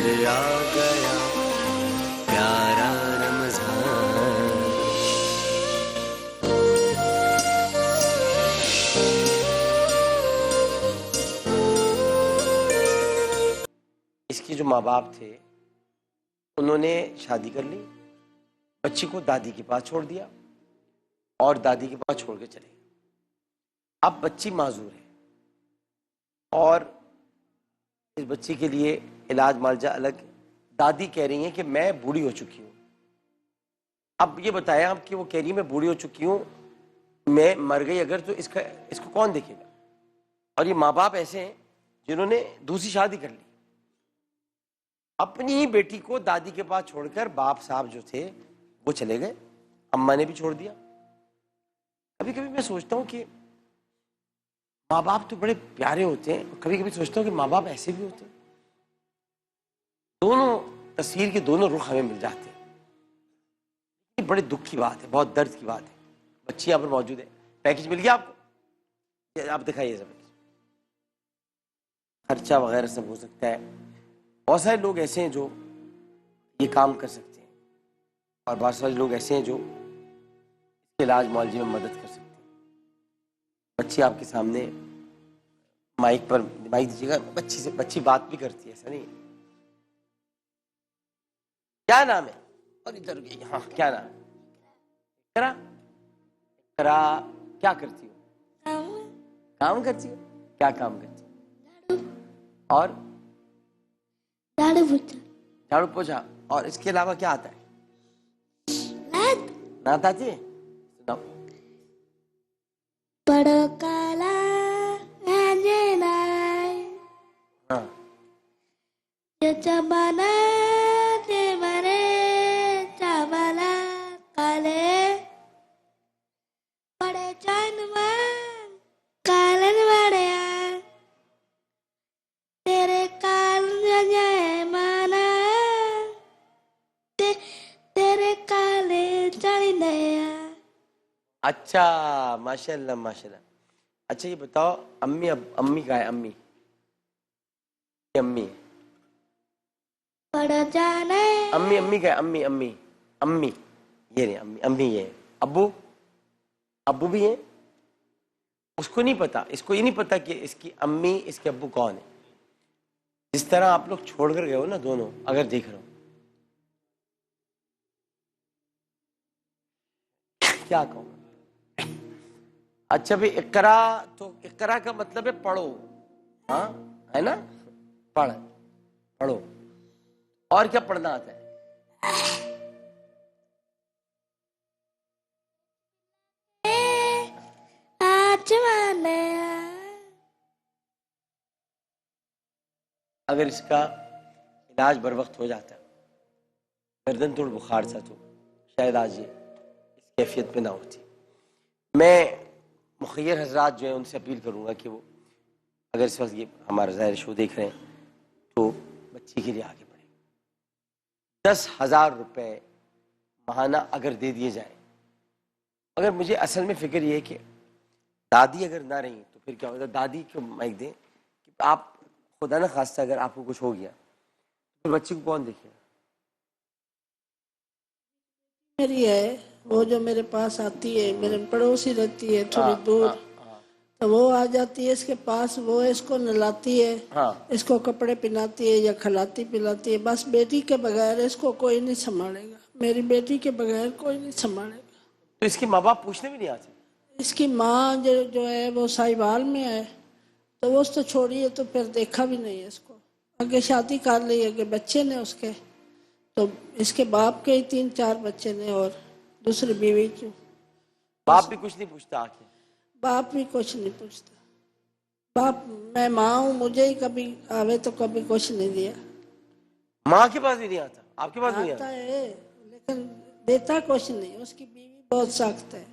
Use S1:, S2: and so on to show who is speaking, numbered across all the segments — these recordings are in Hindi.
S1: आ गया प्यारा रमजान। इसके जो माँ बाप थे उन्होंने शादी कर ली, बच्ची को दादी के पास छोड़ दिया और दादी के पास छोड़ के चले गए। अब बच्ची माजूर है और इस बच्ची के लिए इलाज मालजा अलग। दादी कह रही हैं कि मैं बूढ़ी हो चुकी हूँ। अब ये बताया आप कि वो कह रही है मैं बूढ़ी हो चुकी हूँ, मैं मर गई अगर तो इसको कौन देखेगा। और ये माँ बाप ऐसे हैं जिन्होंने दूसरी शादी कर ली, अपनी ही बेटी को दादी के पास छोड़कर बाप साहब जो थे वो चले गए, अम्मा ने भी छोड़ दिया। कभी कभी मैं सोचता हूँ कि माँ बाप तो बड़े प्यारे होते हैं, कभी कभी सोचता हूँ कि माँ बाप ऐसे भी होते हैं। दोनों तस्वीर के दोनों रुख हमें मिल जाते हैं। ये बड़े दुख की बात है, बहुत दर्द की बात है। बच्ची यहाँ पर मौजूद है, पैकेज मिल गया आपको, आप दिखाइए सब। खर्चा वगैरह सब हो सकता है। बहुत सारे लोग ऐसे हैं जो ये काम कर सकते हैं और बहुत सारे लोग ऐसे हैं जो इसके इलाज मुआवजे में मदद कर सकते हैं। बच्ची आपके सामने माइक पर, माइक दीजिएगा। बच्ची से बच्ची बात भी करती है, ऐसा नहीं? क्या नाम है? और इधर हाँ, क्या नाम है? इकरा। इकरा क्या करती हो? काम करती हो? क्या काम करती हो? और
S2: झाड़ू पोछा।
S1: झाड़ू पोछा। और इसके अलावा क्या आता है? नात आती है? सुनाओ।
S2: बड़ो काला अंजना,
S1: हाँ।
S2: ये जमाना दे मरे चावला काले, बड़े जानवर कालन बड़े तेरे काल जाए माना, तेरे काले चढ़ नया।
S1: अच्छा, माशाल्लाह माशाल्लाह। अच्छा ये बताओ, अम्मी अम्मी का है? अम्मी अम्मी
S2: बड़ा जाने
S1: अम्मी अम्मी का है? अम्मी अम्मी अम्मी ये नहीं, अम्मी अम्मी ये है। अब्बू अब्बू भी है? उसको नहीं पता, इसको ये नहीं पता कि इसकी अम्मी इसके अब्बू कौन है। जिस तरह आप लोग छोड़ कर गए हो ना दोनों, अगर देख रहे हो क्या कहूँगा। अच्छा भाई, इकरा, तो इकरा का मतलब है पढ़ो, हाँ है ना? पढ़, पढ़ो। और क्या पढ़ना आता है? अगर इसका इलाज बर वक्त हो जाता, गर्दन तोड़ बुखार था, तो शायद आज ये इस कैफियत में ना होती। मैं मुखियर हजरात जो हैं उनसे अपील करूँगा कि वो अगर इस वक्त ये हमारा ज़ाहिर शो देख रहे हैं तो बच्ची के लिए आगे बढ़े। 10,000 रुपये माहाना अगर दे दिए जाए। मगर मुझे असल में फ़िक्र ये है कि दादी अगर ना रही तो फिर क्या होगा। दादी को माइक दें कि आप खुदा न खास्ता अगर आपको कुछ हो गया तो बच्ची को कौन देखेगा?
S3: मेरी है वो जो मेरे पास आती है, मेरे पड़ोसी रहती है थोड़ी दूर, तो वो आ जाती है इसके पास, वो इसको नहलाती है, इसको कपड़े पहनाती है या खिलाती पिलाती है। बस बेटी के बगैर इसको कोई नहीं संभालेगा, मेरी बेटी के बगैर कोई नहीं संभालेगा।
S1: तो इसके माँ बाप पूछने भी नहीं आते?
S3: इसकी माँ जो है वो साहिवाल में है, तो वो तो छोड़ी है, तो फिर देखा भी नहीं है इसको। आगे शादी कर ली, आगे बच्चे ने उसके, तो इसके बाप के ही 3-4 बच्चे ने और दूसरी बीवी की।
S1: बाप भी कुछ नहीं पूछता आके?
S3: बाप भी कुछ नहीं पूछता। बाप, मैं माँ हूँ, मुझे ही कभी आवे तो कभी कुछ नहीं दिया।
S1: माँ के पास भी नहीं आता? आपके पास नहीं
S3: आता
S1: आता?
S3: है लेकिन देता कुछ नहीं। उसकी बीवी बहुत सख्त है,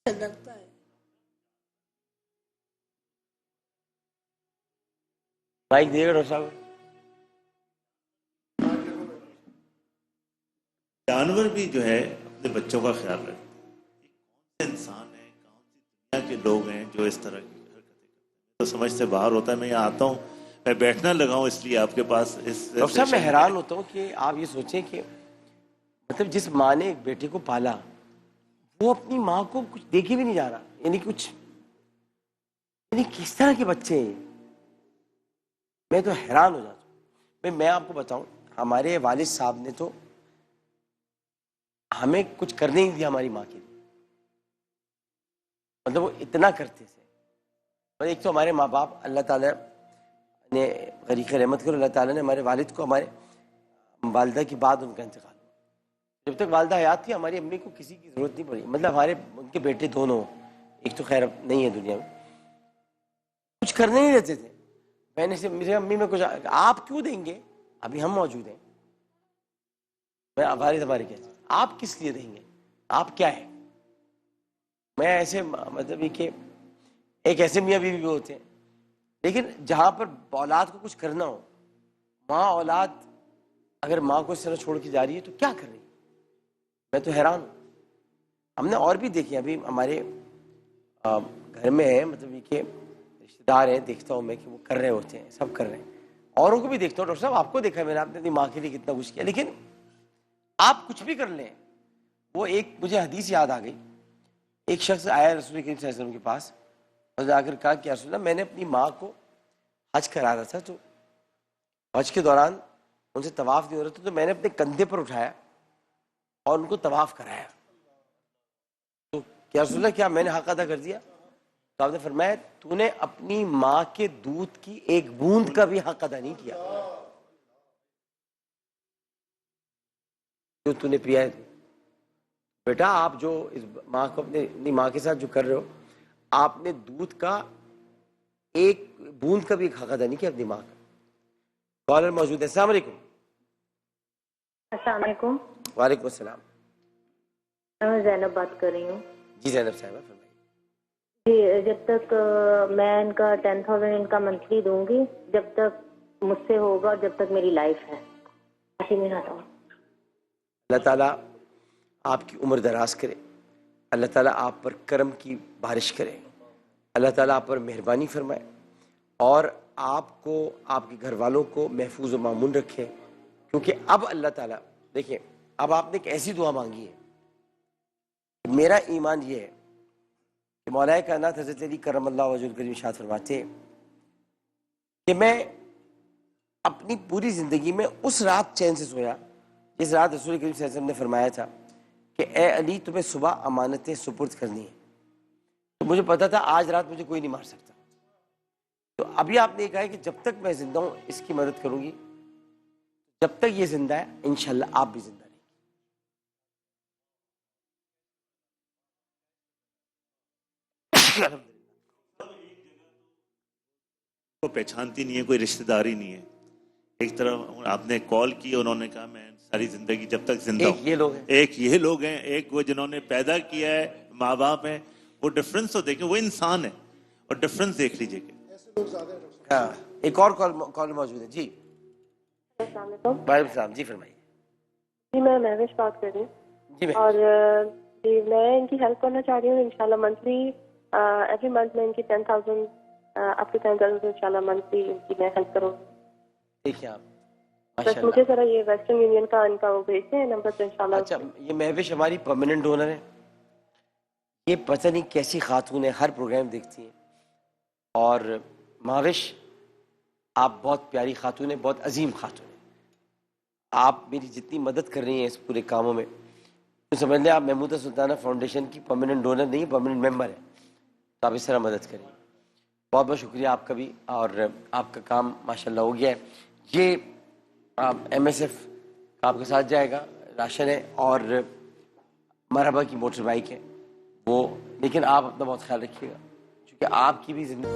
S3: डरता है।
S1: माइक दिएगा डॉक्टर साहब?
S4: जानवर भी जो है अपने बच्चों का ख्याल रखते हैं। कौन से इंसान है, कौन सी दुनिया के लोग हैं जो इस तरह की हरकतें करते हैं, तो समझ से बाहर होता है। मैं यहाँ आता हूँ, मैं बैठना लगा हूँ इसलिए आपके पास इस
S1: डॉक्टर साहब मैं
S4: सेशन
S1: हैरान
S4: में।
S1: होता हूँ कि आप ये सोचें कि मतलब जिस माँ ने एक बेटे को पाला वो अपनी माँ को कुछ देखे भी नहीं जा रहा, यानी कुछ, यानी किस तरह के बच्चे हैं। मैं तो हैरान हो जाता हूँ। मैं आपको बताऊं, हमारे वालिद साहब ने तो हमें कुछ करने ही नहीं दिया हमारी माँ के लिए, मतलब वो इतना करते थे। और एक तो हमारे माँ बाप, अल्लाह ताला ने गरीक़ रहमत करो, अल्लाह ताला ने हमारे वालिद को, हमारे वालिदा के बाद उनका इंतकाल हुआ। जब तक वालिदा हयात थी हमारी अम्मी को किसी की ज़रूरत नहीं पड़ी, मतलब हमारे उनके बेटे दोनों, एक तो खैर अब नहीं है दुनिया में, कुछ करने नहीं देते थे। मैंने से मेरी अम्मी में कुछ, आप क्यों देंगे, अभी हम मौजूद हैं। मैं वालिद हमारे कहते आप किस लिए देंगे, आप क्या है। मैं ऐसे मतलब ये कि एक ऐसे मियाँ बीवी भी होते हैं, लेकिन जहाँ पर औलाद को कुछ करना हो, माँ औलाद अगर माँ को इस तरह छोड़ के जा रही है तो क्या कर रही है। मैं तो हैरान हूँ। हमने और भी देखी, अभी हमारे घर में है, मतलब ये कि रिश्तेदार हैं, देखता हूँ मैं कि वो कर रहे होते हैं, सब कर रहे हैं। औरों को भी देखता हूँ, डॉक्टर साहब आपको देखा है मैंने, आपने अपनी माँ के लिए कितना कुछ किया, लेकिन आप कुछ भी कर लें। वो एक मुझे हदीस याद आ गई, एक शख्स आया रसूल करीम सल्लल्लाहु अलैहि वसल्लम के पास और जाकर कहा कि या रसूल अल्लाह, मैंने अपनी माँ को हज करा रहा था, तो हज के दौरान उनसे तवाफ़ नहीं हो रहा था, तो मैंने अपने कंधे पर उठाया और उनको तवाफ़ कराया, तो क्या रसूल अल्लाह क्या मैंने हक अदा कर दिया। तो आपने फरमाया तूने अपनी माँ के दूध की एक बूंद का भी हक अदा नहीं किया जो तूने पिया है। बेटा आप जो इस माँ को अपनी माँ के साथ जो कर रहे हो, आपने दूध का एक बूंद का भी हक अदा नहीं किया अपनी माँ का। कॉलर मौजूद है, अस्सलाम वालेकुम।
S5: अस्सलाम वालेकुम।
S1: वालेकुम अस्सलाम।
S5: मैं जैनब बात कर रही हूँ।
S1: जी जैनब साहब फरमाइए।
S5: जी, जब तक मैं इनका 10,000 इनका मंथली दूंगी, जब तक मुझसे होगा और जब तक मेरी लाइफ है, ऐसी मैं आता हूँ।
S1: अल्लाह ताला आपकी उम्र दराज करे, अल्लाह ताला आप पर करम की बारिश करे, अल्लाह ताला आप पर मेहरबानी फरमाए और आपको, आपके घर वालों को महफूज व मामून रखे। क्योंकि अब अल्लाह ताला, देखिए अब आपने एक ऐसी दुआ मांगी है, मेरा ईमान ये है कि मौलाए कायनात हज़रत अली करमल्लाहु वजहुल करीम इरशाद फरमाते हैं कि मैं अपनी पूरी ज़िंदगी में उस रात चैन से सोया जिस रात रसूल करीम सल्लल्लाहु अलैहि वसल्लम ने फरमाया था कि ए अली तुम्हें सुबह अमानतें सुपुर्द करनी है। तो मुझे पता था आज रात मुझे कोई नहीं मार सकता। तो अभी आपने कहा है कि जब तक मैं जिंदा हूँ इसकी मदद करूंगी, जब तक ये जिंदा है इंशाल्लाह आप भी जिंदा रहेंगे।
S4: को पहचानती नहीं है, कोई रिश्तेदारी नहीं है। एक तरफ आपने कॉल की, उन्होंने कहा मैं सारी जिंदगी जब तक जिंदा
S1: एक ये लोग हैं,
S4: एक ये लोग हैं, एक वो जिन्होंने पैदा किया है, माँ बाप हैं। वो डिफरेंस तो देखें, वो इंसान है और डिफरेंस देख लीजिए।
S1: हाँ, एक और कॉल मौजूद है। जी
S5: अस्सलाम वालेकुम।
S1: वालेकुम सलाम। जी फरमाइए।
S5: जी, मैं महविश बात कर रही हूँ
S1: जी मैं
S5: और जी मैं इनकी हेल्प करना चाह रही हूँ। इंशाल्लाह मंथली एवरी मंथ मैं इनकी 10,000 अप टू 10,000 इंशाल्लाह मंथली इनकी मैं हेल्प करूँगी।
S1: देखिए आप
S5: बस
S1: माशाल्लाह।
S5: मुझे जरा ये वेस्टर्न यूनियन का इनका वो भेजते हैं नंबर, तो इंशाल्लाह।
S1: अच्छा, ये महविश हमारी परमानेंट डोनर है। ये पता नहीं कैसी खातून है, हर प्रोग्राम देखती है। और महविश आप बहुत प्यारी खातून है, बहुत अजीम खातून है। आप मेरी जितनी मदद कर रही हैं इस पूरे कामों में, तो समझ लें आप महमूदा सुल्ताना फाउंडेशन की परमानेंट डोनर नहीं, परमानेंट मेंबर है। तो आप इस तरह मदद करिए। बहुत बहुत शुक्रिया आपका भी, और आपका काम माशाल्लाह हो गया है। ये MSF का आपके साथ जाएगा, राशन है और मरहबा की मोटर बाइक है वो, लेकिन आप अपना बहुत ख्याल रखिएगा क्योंकि आपकी भी जिंदगी